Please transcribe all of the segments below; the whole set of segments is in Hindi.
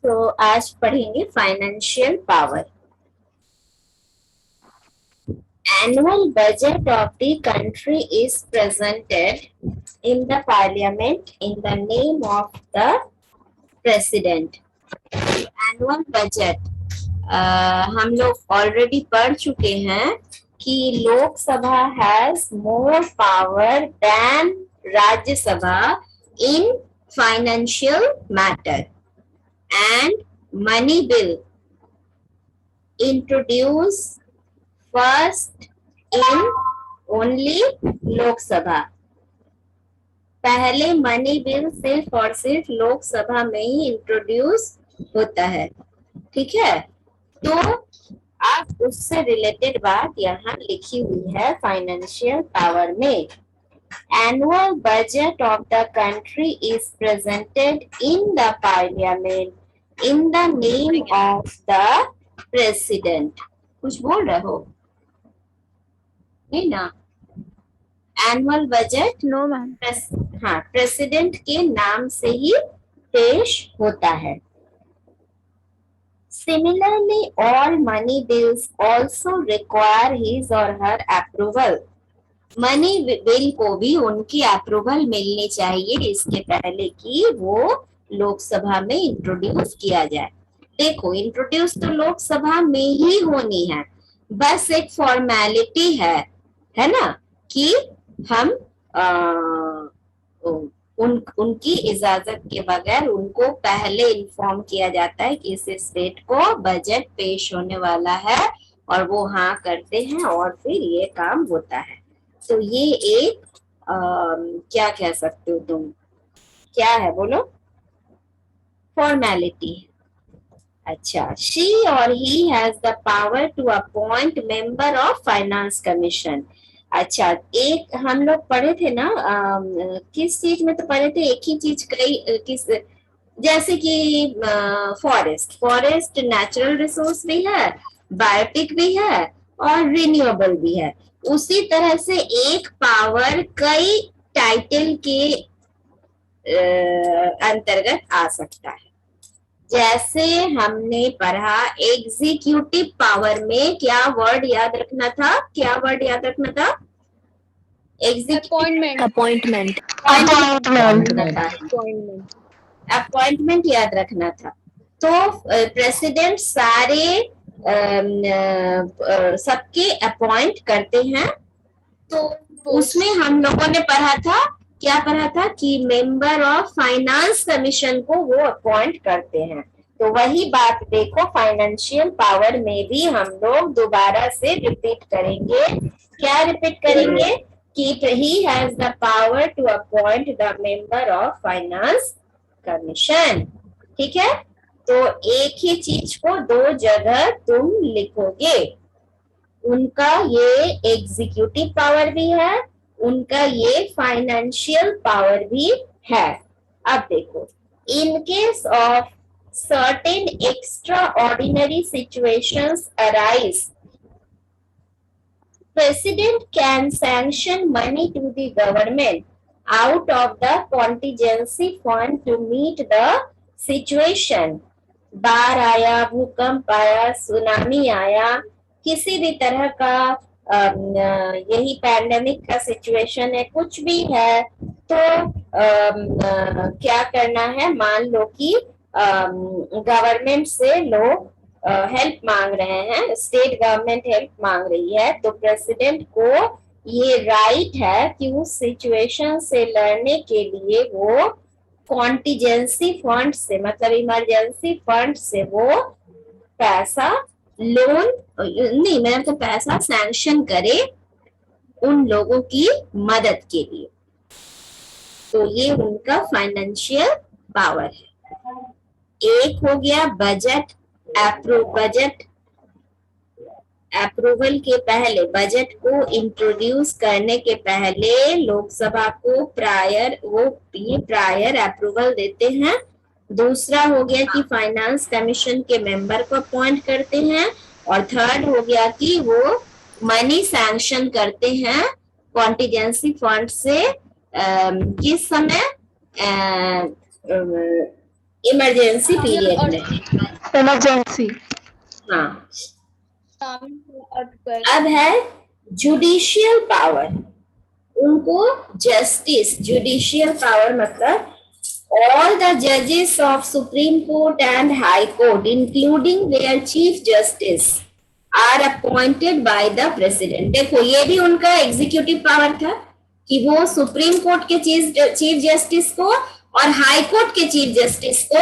तो आज पढ़ेंगे financial power. Annual budget of the country is presented in the parliament in the name of the president. Annual budget हम लोग ऑलरेडी पढ़ चुके हैं कि Lok Sabha has more power than Rajya Sabha in financial matter and money bill introduced first in only Lok Sabha. पहले मनी बिल सिर्फ और सिर्फ लोकसभा में ही इंट्रोड्यूस होता है, ठीक है। तो आप उससे रिलेटेड बात यहाँ लिखी हुई है फाइनेंशियल पावर में। Annual budget of the country is presented in the parliament in the name of the president. कुछ बोल रहे हो? नहीं ना? Annual budget no ma'am. हाँ, प्रेसिडेंट के नाम से ही पेश होता है। Similarly, all money bills also require his or her approval. Money bill को भी उनकी अप्रूवल मिलनी चाहिए इसके पहले कि वो लोकसभा में इंट्रोड्यूस किया जाए। देखो, इंट्रोड्यूस तो लोकसभा में ही होनी है, बस एक फॉर्मेलिटी है ना, कि हम उनकी इजाजत के बगैर उनको पहले इन्फॉर्म किया जाता है कि इस स्टेट को बजट पेश होने वाला है, और वो हाँ करते हैं और फिर ये काम होता है। तो ये एक क्या कह सकते हो तुम, क्या है बोलो? फॉर्मेलिटी। अच्छा, शी और he has the power to appoint member of finance commission. अच्छा, एक हम लोग पढ़े थे ना, किस चीज में तो पढ़े थे, एक ही चीज किस, जैसे कि फॉरेस्ट नेचुरल रिसोर्स भी है, बायोटिक भी है और रिन्यूएबल भी है। उसी तरह से एक पावर कई टाइटल के अंतर्गत आ सकता है। जैसे हमने पढ़ा एग्जीक्यूटिव पावर में क्या वर्ड याद रखना था, क्या वर्ड याद रखना था? अपॉइंटमेंट याद रखना था। तो प्रेसिडेंट सारे सबके अपॉइंट करते हैं। तो उसमें हम लोगों ने पढ़ा था, क्या पढ़ा था कि मेंबर ऑफ फाइनेंस कमीशन को वो अपॉइंट करते हैं। तो वही बात देखो फाइनेंशियल पावर में भी हम लोग दोबारा से रिपीट करेंगे। क्या रिपीट करेंगे? कि he has the power to appoint the member of finance commission, ठीक है। तो एक ही चीज को दो जगह तुम लिखोगे। उनका ये एग्जीक्यूटिव पावर भी है, उनका ये फाइनेंशियल पावर भी है। अब देखो, in case of certain extraordinary situations arise, president can sanction money to the government out of the contingency fund to meet the situation. बाढ़ आया, भूकंप आया, सुनामी आया, किसी भी तरह का यही पैंडेमिक का सिचुएशन है, कुछ भी है, तो क्या करना है? मान लो कि गवर्नमेंट से लोग हेल्प मांग रहे हैं, स्टेट गवर्नमेंट हेल्प मांग रही है, तो प्रेसिडेंट को ये राइट है कि उस सिचुएशन से लड़ने के लिए वो कॉन्टिजेंसी फंड से, मतलब इमरजेंसी फंड से वो पैसा लोन नहीं, मैं तो पैसा सैंक्शन करे उन लोगों की मदद के लिए। तो ये उनका फाइनेंशियल पावर है। एक हो गया बजट अप्रूवल के पहले, बजट को इंट्रोड्यूस करने के पहले लोकसभा को प्रायर अप्रूवल देते हैं। दूसरा हो गया कि फाइनेंस कमीशन के मेंबर को अपॉइंट करते हैं। और थर्ड हो गया कि वो मनी सैंक्शन करते हैं कॉन्टिजेंसी फंड से, किस समय? इमरजेंसी पीरियड में। इमरजेंसी। हाँ, अब है जुडिशियल पावर। उनको जस्टिस, जुडिशियल पावर मतलब all the judges of Supreme Court and High Court, including their Chief Justice, are appointed by the President. देखो ये भी उनका एग्जीक्यूटिव पावर था कि वो सुप्रीम कोर्ट के चीफ जस्टिस को और हाई कोर्ट के चीफ जस्टिस को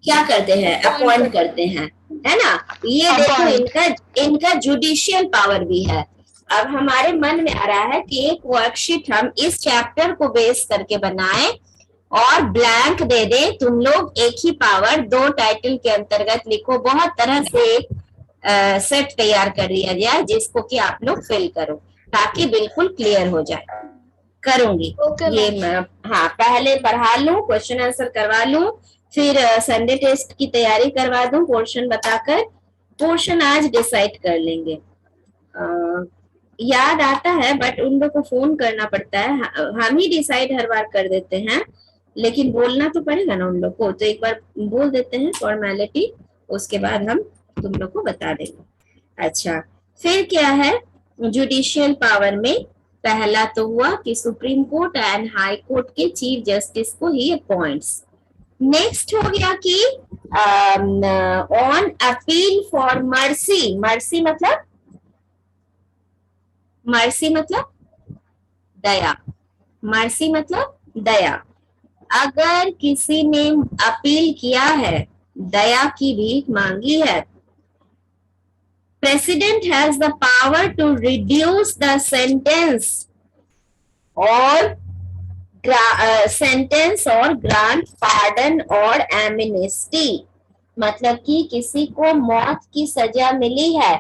क्या करते हैं, अपॉइंट करते हैं, है ना। ये देखो इनका इनका जुडिशियल पावर भी है। अब हमारे मन में आ रहा है कि एक वर्कशीट हम इस चैप्टर को बेस करके बनाएं और ब्लैंक दे दे। तुम लोग एक ही पावर दो टाइटल के अंतर्गत लिखो। बहुत तरह से एक सेट तैयार कर दिया जाए जिसको कि आप लोग फिल करो ताकि बिल्कुल क्लियर हो जाए। करूंगी ये हाँ, पहले पढ़ा लूं, क्वेश्चन आंसर करवा लूं, फिर संडे टेस्ट की तैयारी करवा दूं पोर्शन बताकर। पोर्शन आज डिसाइड कर लेंगे। याद आता है बट उन लोग को फोन करना पड़ता है। हम ही डिसाइड हर बार कर देते हैं, लेकिन बोलना तो पड़ेगा ना उन लोग को। तो एक बार बोल देते हैं फॉर्मेलिटी, उसके बाद हम तुम लोग को बता देंगे। अच्छा, फिर क्या है जुडिशियल पावर में? पहला तो हुआ कि supreme court and high court के चीफ जस्टिस को ही अपॉइंट्स। नेक्स्ट हो गया कि on appeal for mercy. Mercy मतलब दया। मर्सी मतलब दया। अगर किसी ने अपील किया है, दया की भीख मांगी है, president has the power to reduce the sentence और ग्रांट पार्डन और एमनेस्टी। मतलब कि किसी को मौत की सजा मिली है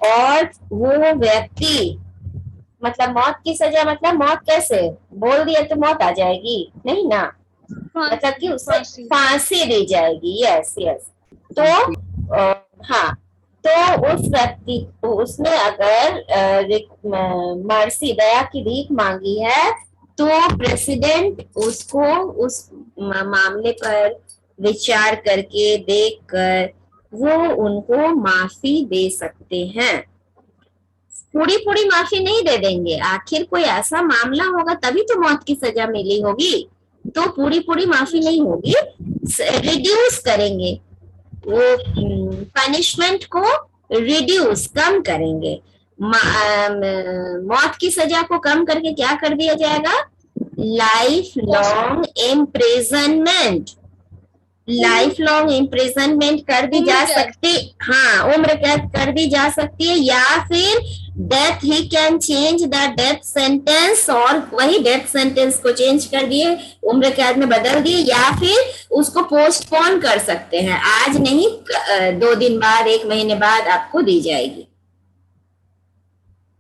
और वो व्यक्ति, मतलब मौत की सजा मतलब मौत कैसे बोल दिया तो मौत आ जाएगी नहीं ना, मतलब कि उसे फांसी दी जाएगी। Yes yes. तो हाँ, तो उस व्यक्ति को, उसने अगर मर्सी दया की भीख मांगी है तो प्रेसिडेंट उसको उस मामले पर विचार करके देखकर वो उनको माफी दे सकते हैं। पूरी पूरी माफी नहीं दे देंगे, आखिर कोई ऐसा मामला होगा तभी तो मौत की सजा मिली होगी, तो पूरी पूरी माफी नहीं होगी, रिड्यूस करेंगे वो पनिशमेंट को, रिड्यूस कम करेंगे। मौत की सजा को कम करके क्या कर दिया जाएगा? Life long imprisonment. Life long imprisonment कर दी जा सकती, हाँ उम्र कैद कर दी जा सकती है, या फिर death, he can change the death sentence, और वही डेथ सेंटेंस को चेंज कर दिए, उम्र कैद में बदल दिए, या फिर उसको पोस्टपोन कर सकते हैं। आज नहीं 2 दिन बाद, 1 महीने बाद आपको दी जाएगी,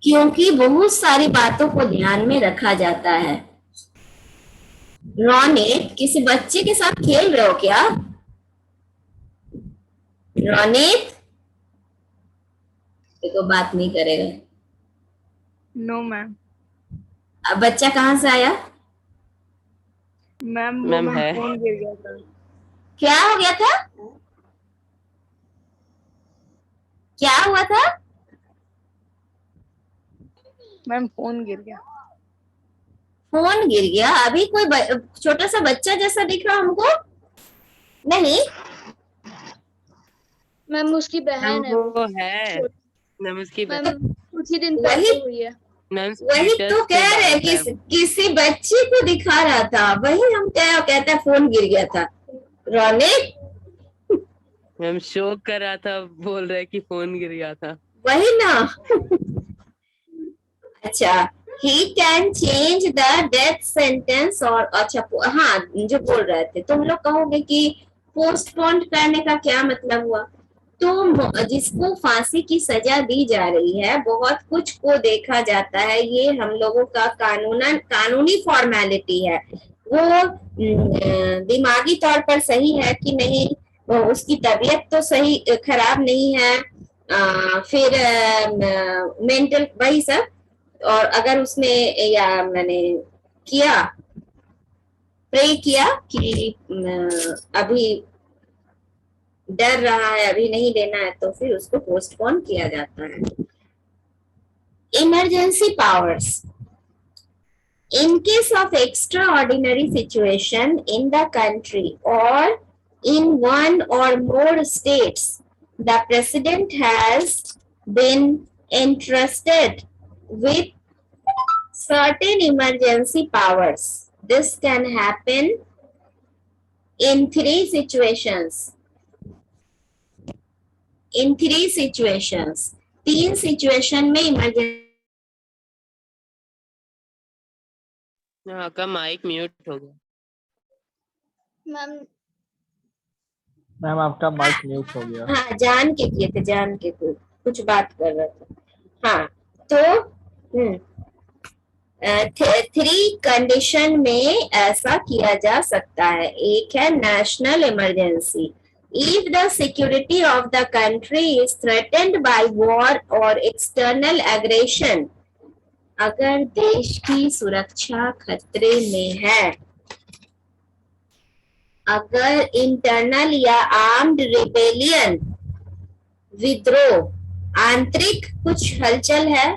क्योंकि बहुत सारी बातों को ध्यान में रखा जाता है। रोनित, किसी बच्चे के साथ खेल रहे हो क्या? रोनित तो बात नहीं करेगा। No ma'am. अब बच्चा कहाँ से आया? मैम है, फोन गिर गया था। क्या हो गया था? क्या हुआ था? मैम फोन गिर गया। फोन गिर गया? अभी कोई छोटा सा बच्चा जैसा दिख रहा हमको नहीं? मैम उसकी बहन है। वो है मैम, उसकी मैम कुछ ही दिन पहले हुई है। वही तो कह रहे कि किसी बच्चे को दिखा रहा था, वही हम कहते हैं फोन गिर गया था। रोनित मैम शो कर रहा था, बोल रहे कि फोन गिर गया था। वही ना। अच्छा, he can change the death sentence और अच्छा हाँ, जो बोल रहे थे तुम लोग कहोगे कि पोस्टपोन करने का क्या मतलब हुआ? तो जिसको फांसी की सजा दी जा रही है, बहुत कुछ को देखा जाता है, ये हम लोगों का कानूनी फॉर्मेलिटी है। वो दिमागी तौर पर सही है कि नहीं, उसकी तबीयत तो सही खराब नहीं है, फिर मेंटल वही सब, और अगर उसने या मैंने किया प्रे किया कि अभी डर रहा है, अभी नहीं देना है, तो फिर उसको पोस्टपोन किया जाता है। Emergency powers. In case of extraordinary situation in the country or in one or more states, the president has been entrusted with certain emergency powers. This can happen in three situations. In three situations. तीन सिचुएशन में इमरजेंसी। हाँ का माइक म्यूट हो गया। मैम मैम आपका माइक म्यूट हो गया। हाँ, जान के किए थे, जान के कुछ बात कर रहे थे। हाँ, तो थ्री कंडीशन में ऐसा किया जा सकता है। एक है national emergency. If the security of the country is threatened by war or external aggression, अगर देश की सुरक्षा खतरे में है, अगर इंटरनल या आर्म्ड रिबेलियन, विद्रोह, आंतरिक कुछ हलचल है,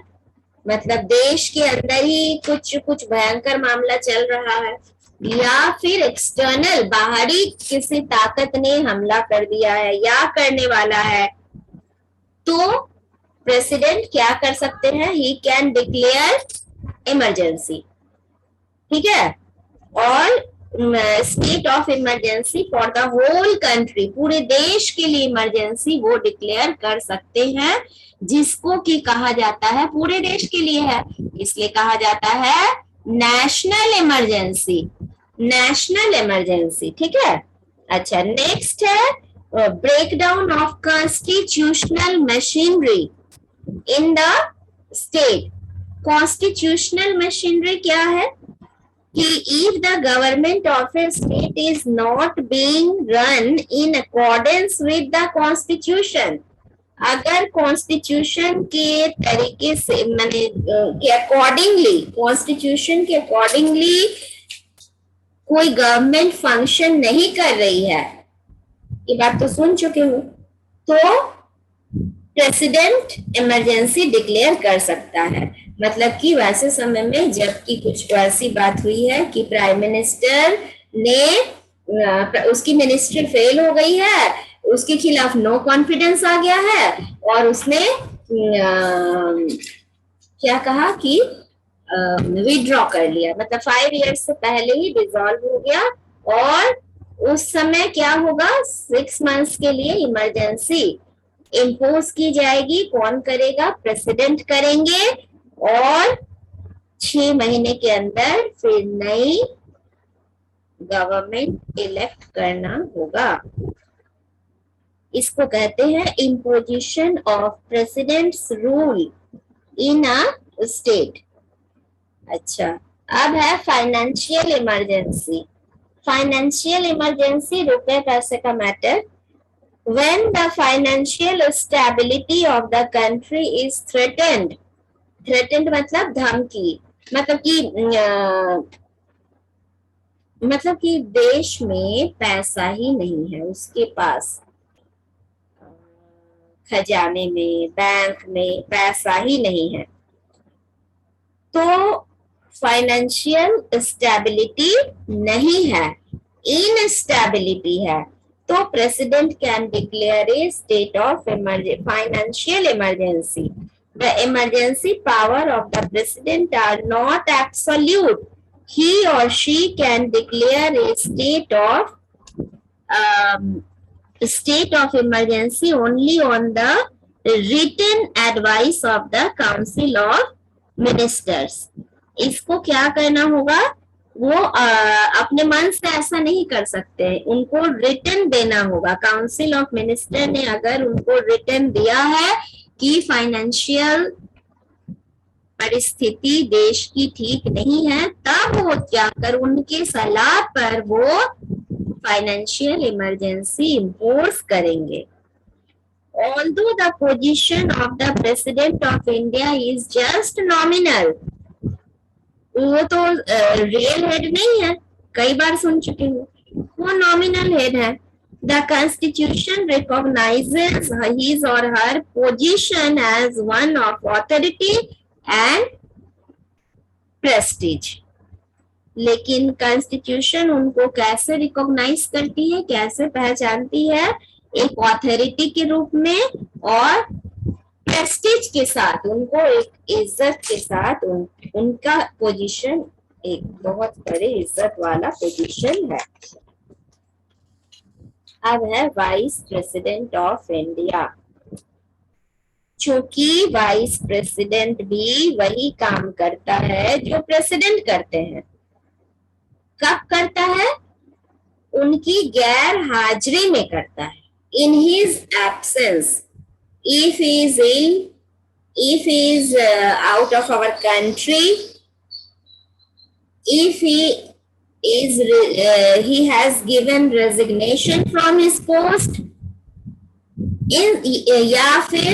मतलब देश के अंदर ही कुछ भयंकर मामला चल रहा है, या फिर एक्सटर्नल बाहरी किसी ताकत ने हमला कर दिया है या करने वाला है, तो प्रेसिडेंट क्या कर सकते हैं? He can declare emergency. ठीक है, और state of emergency for the whole country, पूरे देश के लिए इमरजेंसी वो डिक्लेयर कर सकते हैं, जिसको कि कहा जाता है पूरे देश के लिए है, इसलिए कहा जाता है नेशनल इमरजेंसी। नेशनल इमरजेंसी, ठीक है। अच्छा, नेक्स्ट है breakdown of constitutional machinery in the state. Constitutional machinery क्या है कि if the government of a state is not being run in accordance with the constitution, अगर कॉन्स्टिट्यूशन के तरीके से माने के अकॉर्डिंगली, कॉन्स्टिट्यूशन के अकॉर्डिंगली कोई गवर्नमेंट फंक्शन नहीं कर रही है, ये बात तो सुन चुके हो, तो प्रेसिडेंट इमरजेंसी डिक्लेयर कर सकता है। मतलब कि वैसे समय में जबकि कुछ ऐसी बात हुई है कि प्राइम मिनिस्टर ने उसकी मिनिस्ट्री फेल हो गई है, उसके खिलाफ नो कॉन्फिडेंस आ गया है, और उसने क्या कहा कि विड्रॉ कर लिया, मतलब 5 इयर्स से पहले ही डिसॉल्व हो गया, और उस समय क्या होगा, 6 मंथ्स के लिए इमरजेंसी इम्पोज की जाएगी। कौन करेगा? प्रेसिडेंट करेंगे, और 6 महीने के अंदर फिर नई गवर्नमेंट इलेक्ट करना होगा। इसको कहते हैं imposition of presidents rule in a state. अच्छा, अब है फाइनेंशियल इमरजेंसी। फाइनेंशियल इमरजेंसी रुपए पैसे का matter. When the financial stability of the country is threatened, threatened मतलब धमकी, मतलब कि देश में पैसा ही नहीं है उसके पास, खजाने में, बैंक में पैसा ही नहीं है, तो फाइनेंशियल स्टेबिलिटी नहीं है, इनस्टेबिलिटी है, तो president can declare A state of financial emergency. The emergency power of the president are not absolute. He or she can declare a state of emergency only on the written advice of the Council of Ministers. इसको क्या करना होगा? वो अपने मन से ऐसा नहीं कर सकते, उनको रिटन देना होगा। काउंसिल ऑफ मिनिस्टर ने अगर उनको रिटन दिया है कि फाइनेंशियल परिस्थिति देश की ठीक नहीं है, तब वो जाकर उनके सलाह पर वो फाइनेंशियल इमरजेंसी इम्पोज करेंगे। Although the position of the President of India is just nominal, वो तो रियल हेड नहीं है, कई बार सुन चुकी हूँ, वो नॉमिनल हेड है। द कॉन्स्टिट्यूशन रिकॉग्नाइजेस हिज और her position as one of authority and prestige. लेकिन कॉन्स्टिट्यूशन उनको कैसे रिकॉग्नाइज करती है, कैसे पहचानती है? एक ऑथोरिटी के रूप में और प्रेस्टीज के साथ, उनको एक इज्जत के साथ। उनका पोजीशन एक बहुत बड़े इज्जत वाला पोजीशन है। अब है वाइस प्रेसिडेंट ऑफ इंडिया। चूंकि वाइस प्रेसिडेंट भी वही काम करता है जो प्रेसिडेंट करते हैं। कब करता है? उनकी गैर हाजिरी में करता है। In his absence, if he is ill, if he is out of our country, if he has given resignation from his post, या फिर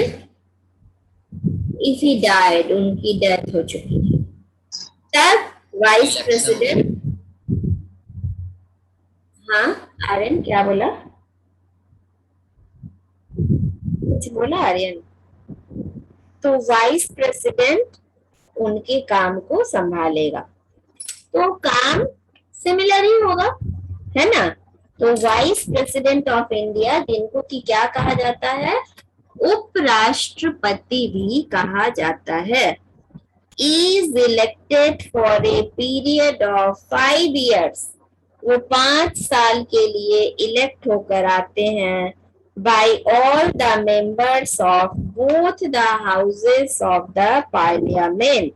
if he died, उनकी डेथ हो चुकी है, तब वाइस प्रेसिडेंट। हाँ आर्यन क्या बोला? कुछ बोला आर्यन? तो वाइस प्रेसिडेंट उनके काम को संभालेगा, तो काम सिमिलर ही होगा, है ना? तो वाइस प्रेसिडेंट ऑफ इंडिया, जिनको कि क्या कहा जाता है? उपराष्ट्रपति भी कहा जाता है, is elected for a period of 5 years। वो 5 साल के लिए इलेक्ट होकर आते हैं by all the members of both the houses of the parliament।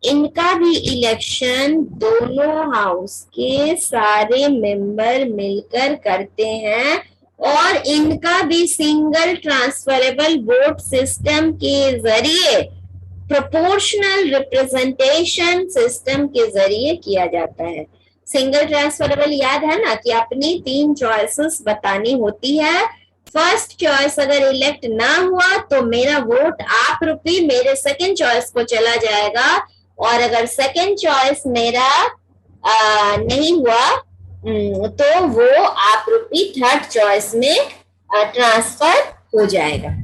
इनका भी इलेक्शन दोनों हाउस के सारे मेंबर मिलकर करते हैं, और इनका भी सिंगल ट्रांसफरेबल वोट सिस्टम के जरिए, प्रोपोर्शनल रिप्रेजेंटेशन सिस्टम के जरिए किया जाता है। सिंगल ट्रांसफरेबल याद है ना कि अपनी 3 चॉइसेस बतानी होती है। फर्स्ट चॉइस अगर इलेक्ट ना हुआ तो मेरा वोट आप रूपी मेरे सेकंड चॉइस को चला जाएगा, और अगर सेकंड चॉइस मेरा नहीं हुआ तो वो आप रूपी थर्ड चॉइस में ट्रांसफर हो जाएगा।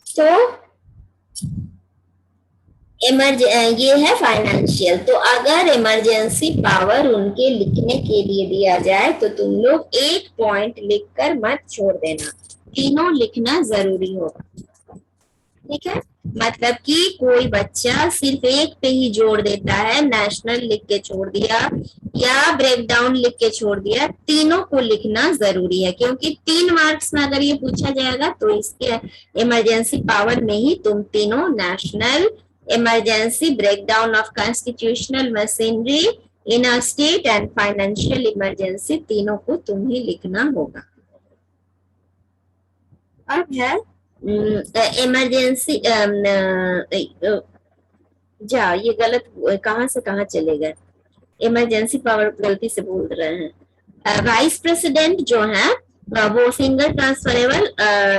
तो ये है फाइनेंशियल। तो अगर इमरजेंसी पावर उनके लिखने के लिए दिया जाए तो तुम लोग 1 पॉइंट लिखकर मत छोड़ देना, तीनों लिखना जरूरी होगा, ठीक है? मतलब कि कोई बच्चा सिर्फ एक पे ही जोड़ देता है, नेशनल लिख के छोड़ दिया या ब्रेकडाउन लिख के छोड़ दिया, तीनों को लिखना जरूरी है, क्योंकि 3 मार्क्स में अगर ये पूछा जाएगा तो इसके इमरजेंसी पावर में ही तुम तीनों, national, emergency, breakdown of constitutional machinery in a state and financial emergency, तीनों को तुम ही लिखना होगा। अब है इमरजेंसी, जा ये गलत कहाँ से कहाँ चले गए, इमरजेंसी पावर गलती से बोल रहे हैं। वाइस प्रेसिडेंट जो है वो सिंगल ट्रांसफरेबल,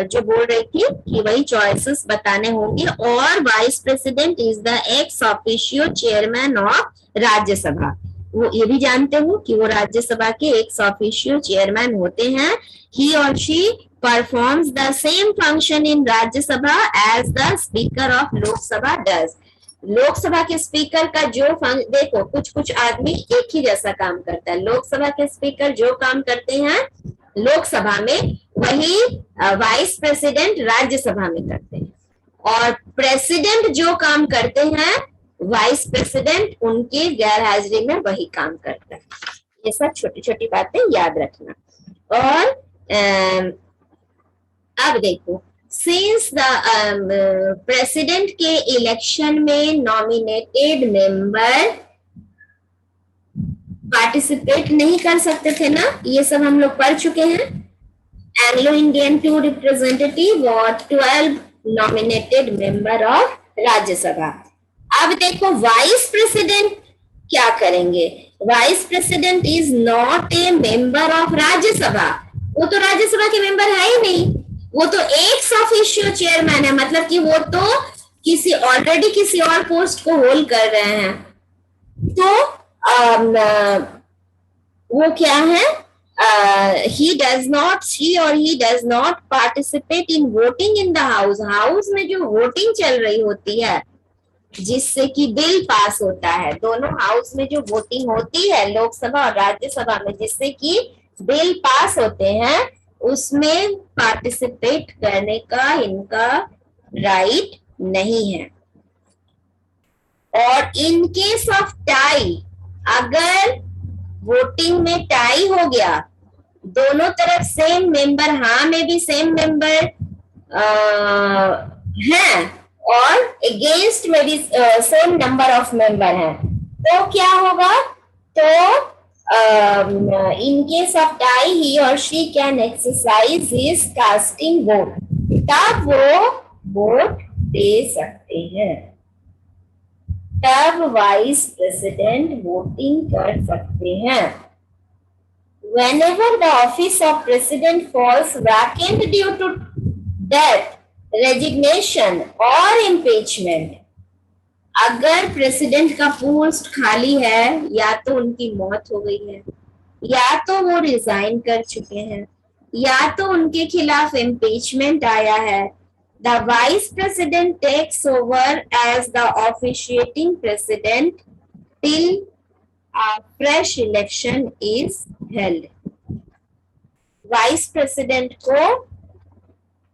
जो बोल रही थी कि वही चॉइसेस बताने होंगे, और vice president is the ex officio chairman of Rajya Sabha. वो ये भी जानते हो कि वो राज्यसभा के एक्स ऑफिशियो चेयरमैन होते हैं। ही और she performs the same function in Rajya Sabha as the speaker of Lok Sabha does. Lok Sabha के स्पीकर का जो देखो, कुछ कुछ आदमी एक ही जैसा काम करता है। लोकसभा के स्पीकर जो काम करते हैं लोकसभा में, वही वाइस प्रेसिडेंट राज्यसभा में करते हैं, और प्रेसिडेंट जो काम करते हैं वाइस प्रेसिडेंट उनके गैर हाजिरी में वही काम करता है। ये सब छोटी छोटी बातें याद रखना। और अब देखो, सिंस द प्रेसिडेंट के इलेक्शन में नॉमिनेटेड मेंबर पार्टिसिपेट नहीं कर सकते थे ना, ये सब हम लोग पढ़ चुके हैं। एंग्लो इंडियन 2 रिप्रेजेंटेटिव और 12 नॉमिनेटेड मेंबर ऑफ राज्यसभा। अब देखो, वाइस प्रेसिडेंट क्या करेंगे? Vice president is not a member of Rajya Sabha, वो तो राज्यसभा के मेंबर है ही नहीं, वो तो एक्स ऑफिशियो चेयरमैन है, मतलब कि वो तो ऑलरेडी किसी और पोस्ट को होल्ड कर रहे हैं। तो वो क्या है? he does not, she or he does not participate in voting in the house। House में जो वोटिंग चल रही होती है जिससे कि बिल पास होता है, दोनों हाउस में जो वोटिंग होती है लोकसभा और राज्यसभा में जिससे कि बिल पास होते हैं, उसमें पार्टिसिपेट करने का इनका राइट नहीं है। और इन केस ऑफ टाई, अगर वोटिंग में टाई हो गया, दोनों तरफ सेम मेंबर, हाँ में भी सेम मेंबर हैं और अगेंस्ट में भी सेम नंबर ऑफ मेंबर हैं, तो क्या होगा? तो इन केस ऑफ टाई ही और she can exercise his casting vote, तब वो वोट दे सकते हैं, तब वाइस प्रेसिडेंट वोटिंग कर सकते हैं। Whenever the office of president falls vacant due to death, resignation or impeachment, अगर प्रेसिडेंट का पोस्ट खाली है, या तो उनकी मौत हो गई है, या तो वो रिजाइन कर चुके हैं, या तो उनके खिलाफ इम्पीचमेंट आया है, the vice president takes over as the officiating president till a fresh election is held। Vice president को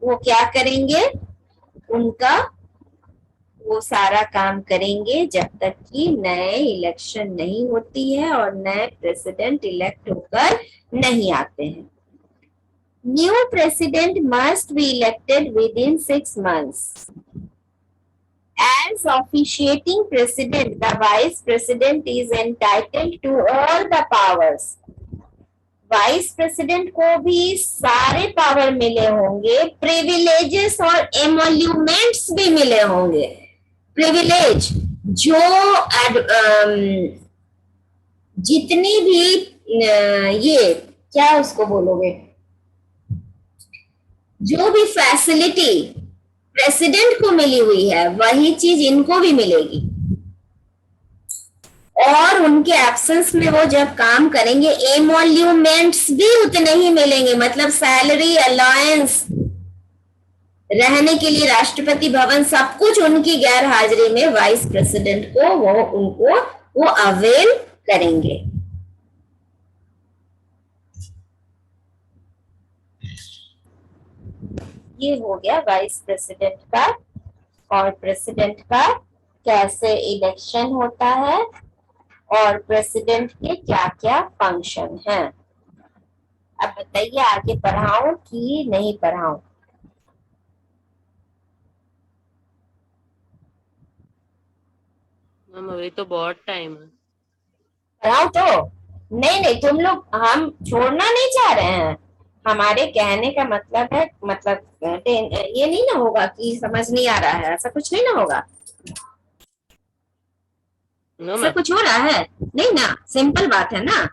वो क्या करेंगे? उनका वो सारा काम करेंगे जब तक कि नए इलेक्शन नहीं होती है और नए प्रेसिडेंट इलेक्ट होकर नहीं आते हैं। New president must be elected with in 6 months। As officiating president, the vice president is entitled to all the powers। Vice president को भी सारे पावर मिले होंगे, प्रिविलेजेस और एमोल्यूमेंट्स भी मिले होंगे। प्रिविलेज जो जितनी भी ये क्या उसको बोलोगे, जो भी फैसिलिटी प्रेसिडेंट को मिली हुई है वही चीज इनको भी मिलेगी, और उनके एब्सेंस में वो जब काम करेंगे एमोल्यूमेंट्स भी उतने ही मिलेंगे, मतलब सैलरी, अलायंस, रहने के लिए राष्ट्रपति भवन, सब कुछ उनकी गैर हाजिरी में वाइस प्रेसिडेंट को वो अवेल करेंगे। ये हो गया वाइस प्रेसिडेंट का और प्रेसिडेंट का कैसे इलेक्शन होता है और प्रेसिडेंट के क्या क्या फंक्शन हैं। अब बताइए आगे पढ़ाऊं कि नहीं पढ़ाऊं? मैम अभी तो बहुत टाइम है। पढ़ाऊं तो? नहीं, तुम लोग, हम छोड़ना नहीं चाह रहे हैं। हमारे कहने का मतलब है, मतलब ये नहीं ना होगा कि समझ नहीं आ रहा है, ऐसा कुछ नहीं ना होगा। ऐसा कुछ हो रहा है नहीं ना? सिंपल बात है ना?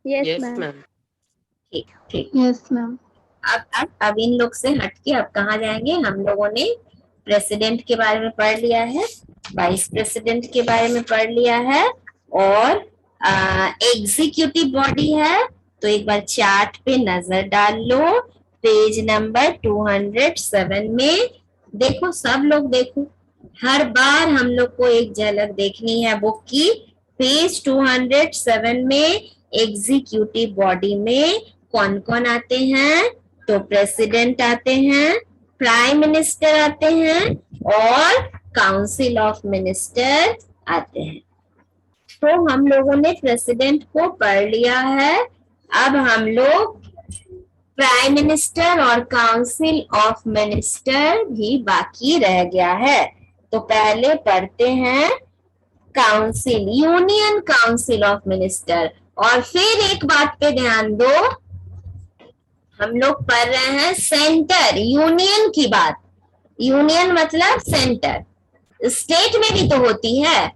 Yes ma'am. ठीक। Yes ma'am. अब इन लोग से हटके अब कहाँ जाएंगे? हम लोगों ने प्रेसिडेंट के बारे में पढ़ लिया है, वाइस प्रेसिडेंट के बारे में पढ़ लिया है, और एग्जीक्यूटिव बॉडी है तो एक बार चार्ट पे नजर डाल लो, पेज नंबर 207 में देखो, सब लोग देखो, हर बार हम लोग को एक झलक देखनी है बुक की। पेज 207 में एग्जीक्यूटिव बॉडी में कौन कौन आते हैं? तो प्रेसिडेंट आते हैं, प्राइम मिनिस्टर आते हैं और काउंसिल ऑफ मिनिस्टर आते हैं। तो हम लोगों ने प्रेसिडेंट को पढ़ लिया है, अब हम लोग प्राइम मिनिस्टर और काउंसिल ऑफ मिनिस्टर भी बाकी रह गया है। तो पहले पढ़ते हैं council, union council of minister. और फिर एक बात पे ध्यान दो, हम लोग पढ़ रहे हैं सेंटर, यूनियन की बात, यूनियन मतलब सेंटर। स्टेट में भी तो होती है।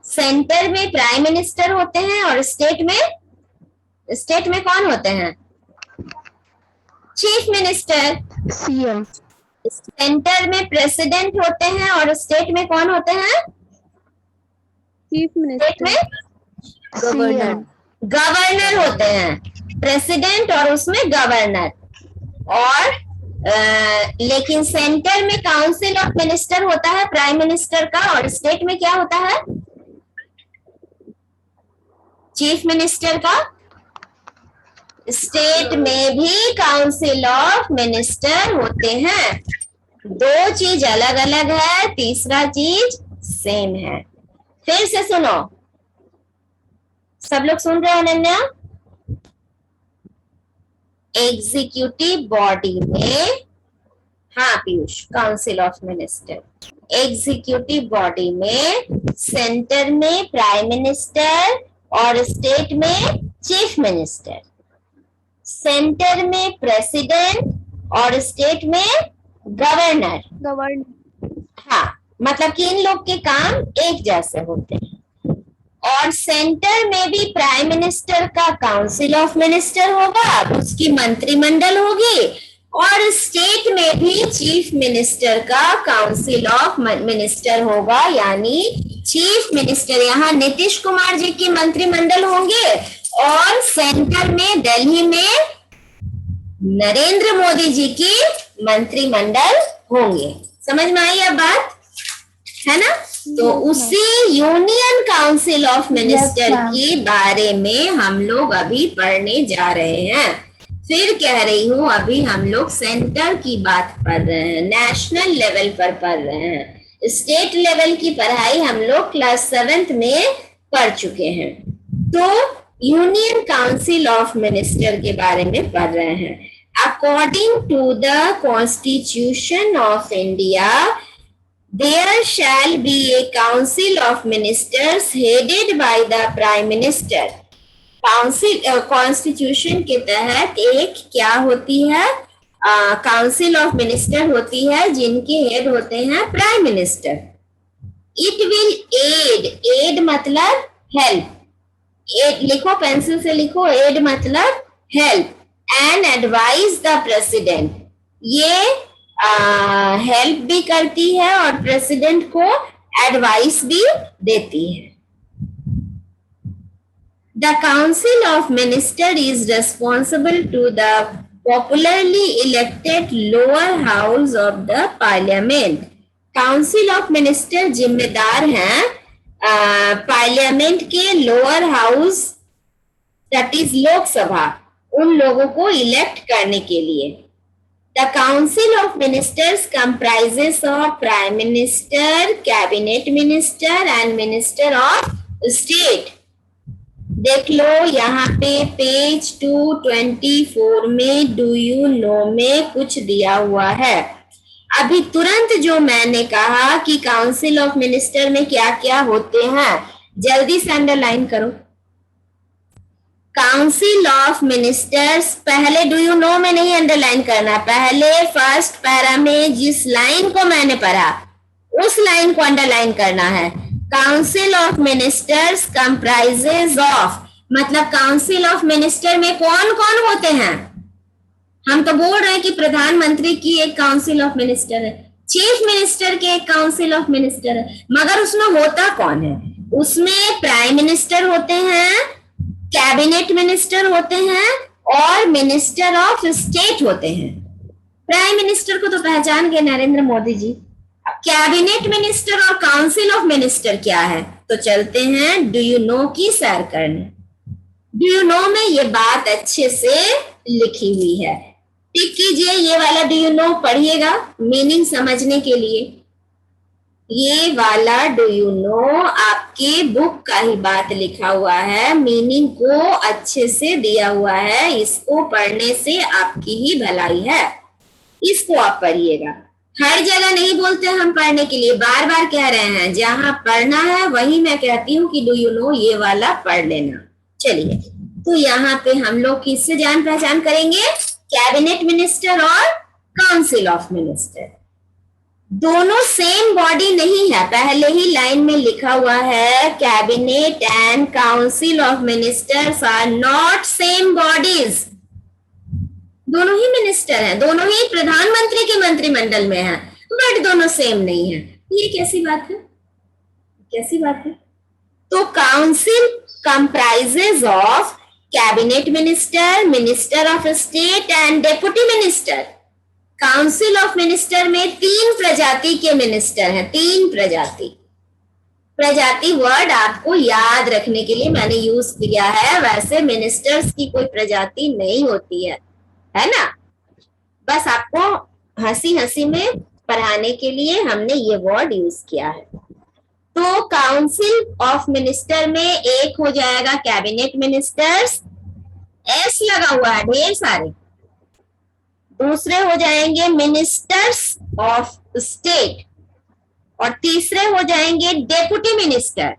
सेंटर में प्राइम मिनिस्टर होते हैं और स्टेट में कौन होते हैं? Chief minister. सीएम। सेंटर में प्रेसिडेंट होते हैं और स्टेट में कौन होते हैं? Chief state minister. में गवर्नर। गवर्नर होते हैं। प्रेसिडेंट और उसमें गवर्नर। और लेकिन सेंटर में काउंसिल ऑफ मिनिस्टर होता है प्राइम मिनिस्टर का, और स्टेट में क्या होता है? चीफ मिनिस्टर का। स्टेट में भी काउंसिल ऑफ मिनिस्टर होते हैं। दो चीज अलग अलग है, तीसरा चीज सेम है। फिर से सुनो, सब लोग सुन रहे हो? अनन्या, एग्जीक्यूटिव बॉडी में, हाँ Piyush, council of minister. Executive body में सेंटर में प्राइम मिनिस्टर और स्टेट में चीफ मिनिस्टर। सेंटर में प्रेसिडेंट और स्टेट में गवर्नर। हाँ, मतलब कि इन लोग के काम एक जैसे होते हैं। और सेंटर में भी प्राइम मिनिस्टर का काउंसिल ऑफ मिनिस्टर होगा, उसकी मंत्रिमंडल होगी, और स्टेट में भी चीफ मिनिस्टर का काउंसिल ऑफ मिनिस्टर होगा, यानी चीफ मिनिस्टर यहाँ नीतीश कुमार जी की मंत्रिमंडल होंगे, और सेंटर में दिल्ली में नरेंद्र मोदी जी की मंत्रिमंडल होंगे। समझ में आई अब बात, है ना? तो उसी यूनियन काउंसिल ऑफ मिनिस्टर के बारे में हम लोग अभी पढ़ने जा रहे हैं। फिर कह रही हूँ, अभी हम लोग सेंटर की बात पढ़ रहे हैं, नेशनल लेवल पर पढ़ रहे हैं। स्टेट लेवल की पढ़ाई हम लोग क्लास 7th में पढ़ चुके हैं। तो यूनियन काउंसिल ऑफ मिनिस्टर के बारे में पढ़ रहे हैं। According to the constitution of India, there shall be a council of ministers headed by the prime minister. Council constitution के तहत एक क्या होती है? काउंसिल ऑफ मिनिस्टर होती है, जिनके हेड होते हैं prime minister. It will aid मतलब हेल्प। एड लिखो, पेंसिल से लिखो, एड मतलब help, and advise the president. ये हेल्प भी करती है और प्रेसिडेंट को एडवाइस भी देती है। The Council of Ministers is responsible to the popularly elected lower house of the Parliament. Council of Ministers जिम्मेदार हैं पार्लियामेंट के lower house, that is Lok Sabha, उन लोगों को इलेक्ट करने के लिए। The Council of Ministers comprises of Prime Minister, Cabinet Minister and Minister of State. देख लो यहाँ पे पेज 224 में डू यू नो में कुछ दिया हुआ है। अभी तुरंत जो मैंने कहा कि काउंसिल ऑफ मिनिस्टर में क्या क्या होते हैं, जल्दी से अंडरलाइन करो। काउंसिल ऑफ मिनिस्टर्स, पहले डू यू नो में नहीं अंडरलाइन करना, पहले फर्स्ट पैरा में जिस लाइन को मैंने पढ़ा उस लाइन को अंडरलाइन करना है। Council of ministers comprises of, मतलब काउंसिल ऑफ मिनिस्टर में कौन कौन होते हैं? हम तो बोल रहे हैं कि प्रधानमंत्री की एक काउंसिल ऑफ मिनिस्टर है, चीफ मिनिस्टर के एक काउंसिल ऑफ मिनिस्टर है, मगर उसमें होता कौन है? उसमें प्राइम मिनिस्टर होते हैं, कैबिनेट मिनिस्टर होते हैं और मिनिस्टर ऑफ स्टेट होते हैं। प्राइम मिनिस्टर को तो पहचान गए नरेंद्र मोदी जी। अब कैबिनेट मिनिस्टर और काउंसिल ऑफ मिनिस्टर क्या है, तो चलते हैं डू यू नो की सैर करने। डू यू नो में ये बात अच्छे से लिखी हुई है, टिक कीजिए, ये वाला डू यू नो पढ़िएगा मीनिंग समझने के लिए। ये वाला डू यू नो आपके बुक का ही बात लिखा हुआ है, मीनिंग को अच्छे से दिया हुआ है, इसको पढ़ने से आपकी ही भलाई है, इसको आप पढ़िएगा। हर जगह नहीं बोलते हम पढ़ने के लिए, बार बार कह रहे हैं, जहां पढ़ना है वही मैं कहती हूँ कि डू यू नो ये वाला पढ़ लेना। चलिए, तो यहाँ पे हम लोग किससे जान पहचान करेंगे? कैबिनेट मिनिस्टर और काउंसिल ऑफ मिनिस्टर। दोनों सेम बॉडी नहीं है, पहले ही लाइन में लिखा हुआ है cabinet and council of ministers are not same bodies. दोनों ही मिनिस्टर हैं, दोनों ही प्रधानमंत्री के मंत्रिमंडल में हैं, बट दोनों सेम नहीं है। ये कैसी बात है, कैसी बात है? तो council comprises of cabinet minister, minister of state and deputy minister. Council of minister में 3 प्रजाति के मिनिस्टर हैं, 3 प्रजाति। प्रजाति वर्ड आपको याद रखने के लिए मैंने यूज किया है, वैसे मिनिस्टर्स की कोई प्रजाति नहीं होती है ना? बस आपको हंसी हंसी में पढ़ाने के लिए हमने ये वर्ड यूज किया है। तो काउंसिल ऑफ मिनिस्टर में एक हो जाएगा कैबिनेट मिनिस्टर्स, एस लगा हुआ है ढेर सारे। दूसरे हो जाएंगे मिनिस्टर्स ऑफ स्टेट, और तीसरे हो जाएंगे डेप्यूटी मिनिस्टर।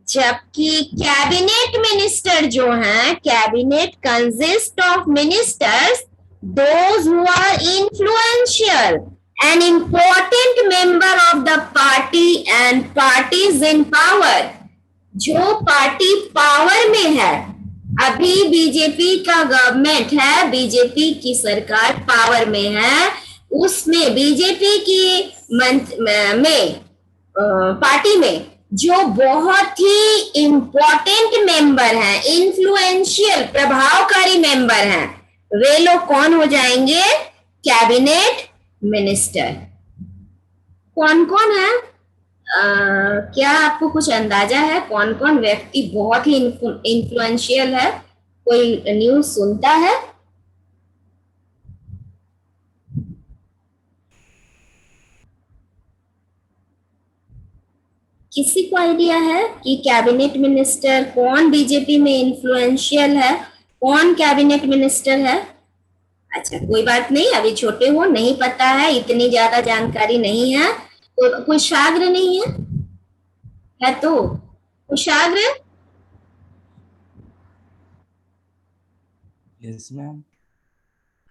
जबकि कैबिनेट मिनिस्टर जो हैं, cabinet consist of ministers those who are influential an important member of the party and parties in power। जो पार्टी पावर में है, अभी बीजेपी का गवर्नमेंट है, बीजेपी की सरकार पावर में है, उसमें बीजेपी की पार्टी में जो बहुत ही इंपॉर्टेंट मेंबर हैं, इन्फ्लुएंशियल प्रभावकारी मेंबर हैं, वे लोग कौन हो जाएंगे? Cabinet minister. कौन कौन है? क्या आपको कुछ अंदाजा है कौन कौन व्यक्ति बहुत ही इन्फ्लुएंशियल है? कोई न्यूज सुनता है? किसी को आइडिया है कि कैबिनेट मिनिस्टर कौन बीजेपी में इन्फ्लुएंशियल है, कौन कैबिनेट मिनिस्टर है? अच्छा, कोई बात नहीं, अभी छोटे हो, नहीं पता है, इतनी ज्यादा जानकारी नहीं है। तो कुशाग्र नहीं है तो कुशाग्र? Yes ma'am.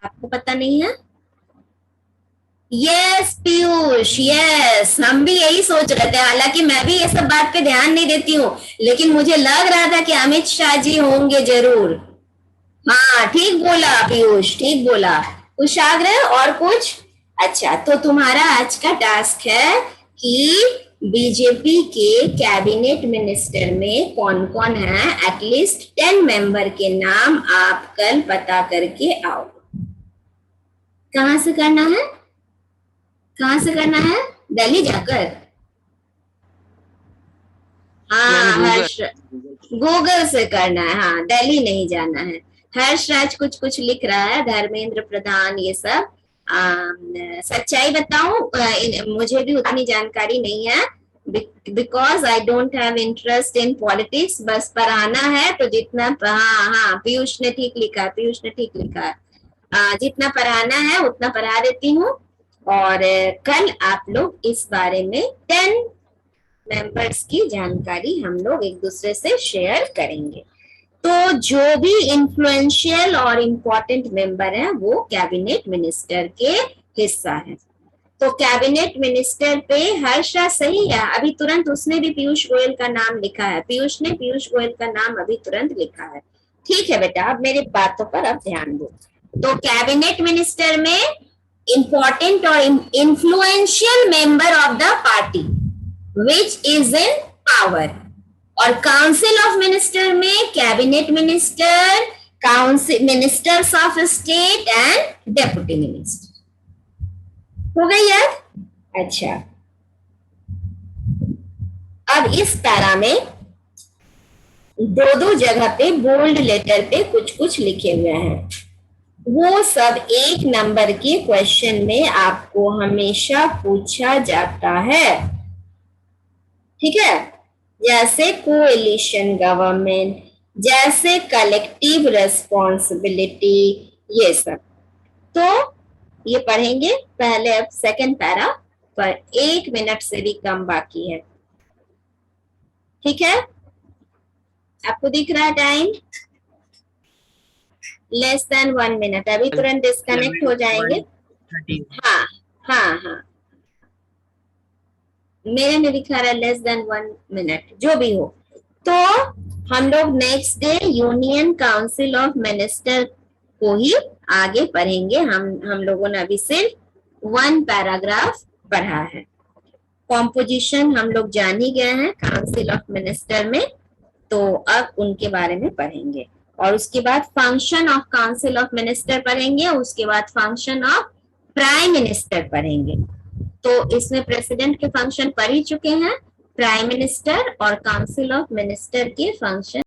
आपको पता नहीं है? यस पीयूष, यस, हम भी यही सोच रहे थे। हालांकि मैं भी ये सब बात पे ध्यान नहीं देती हूँ, लेकिन मुझे लग रहा था कि अमित शाह जी होंगे जरूर। हाँ, ठीक बोला पीयूष, ठीक बोला। कुशाग्र और कुछ? अच्छा, तो तुम्हारा आज का टास्क है कि बीजेपी के कैबिनेट मिनिस्टर में कौन कौन है, एटलीस्ट 10 मेंबर के नाम आप कल पता करके आओ। कहां से करना है? कहां से करना है? दिल्ली जाकर? हाँ, हर्ष, गूगल से करना है। हाँ, दिल्ली नहीं जाना है। हर्ष राज कुछ कुछ लिख रहा है, धर्मेंद्र प्रधान, ये सब। सच्चाई बताऊं, मुझे भी उतनी जानकारी नहीं है, because I don't have interest in politics. बस पढ़ाना है तो जितना, हाँ, पीयूष ने ठीक लिखा, पीयूष ने ठीक लिखा। जितना पढ़ाना है उतना पढ़ा देती हूँ, और कल आप लोग इस बारे में 10 मेंबर्स की जानकारी हम लोग एक दूसरे से शेयर करेंगे। तो जो भी इन्फ्लुएंशियल और इम्पोर्टेंट मेंबर हैं वो कैबिनेट मिनिस्टर के हिस्सा है। तो कैबिनेट मिनिस्टर पे हर्षा सही है, अभी तुरंत उसने भी पीयूष गोयल का नाम लिखा है, पीयूष ने पीयूष गोयल का नाम अभी तुरंत लिखा है। ठीक है बेटा, अब मेरे बातों पर अब ध्यान दो। तो कैबिनेट मिनिस्टर में इंपॉर्टेंट और influential member of the party which is in power, और काउंसिल ऑफ मिनिस्टर में cabinet minister, council ministers of state and deputy minister. हो गई याद? अच्छा, अब इस पैरा में 2-2 जगह पे बोल्ड लेटर पे कुछ कुछ लिखे हुए हैं, वो सब 1 नंबर के क्वेश्चन में आपको हमेशा पूछा जाता है। ठीक है? जैसे कोएलिशन गवर्नमेंट, जैसे कलेक्टिव रेस्पॉन्सिबिलिटी, ये सब। तो ये पढ़ेंगे पहले। अब सेकंड पैरा पर 1 मिनट से भी कम बाकी है। ठीक है? आपको दिख रहा है टाइम? Less than 1 minute. अभी तुरंत डिस्कनेक्ट हो जाएंगे। हाँ हाँ हाँ, मेरे में लिखा रहा है लेस देन 1 मिनट, जो भी हो। तो हम लोग next day union council of minister को ही आगे पढ़ेंगे। हम लोगों ने अभी सिर्फ 1 पैराग्राफ पढ़ा है। कॉम्पोजिशन हम लोग जान ही गए हैं काउंसिल ऑफ मिनिस्टर में, तो अब उनके बारे में पढ़ेंगे। और उसके बाद function of council of minister पढ़ेंगे, उसके बाद फंक्शन ऑफ प्राइम मिनिस्टर पढ़ेंगे। तो इसमें प्रेसिडेंट के फंक्शन पढ़ ही चुके हैं, प्राइम मिनिस्टर और काउंसिल ऑफ मिनिस्टर के फंक्शन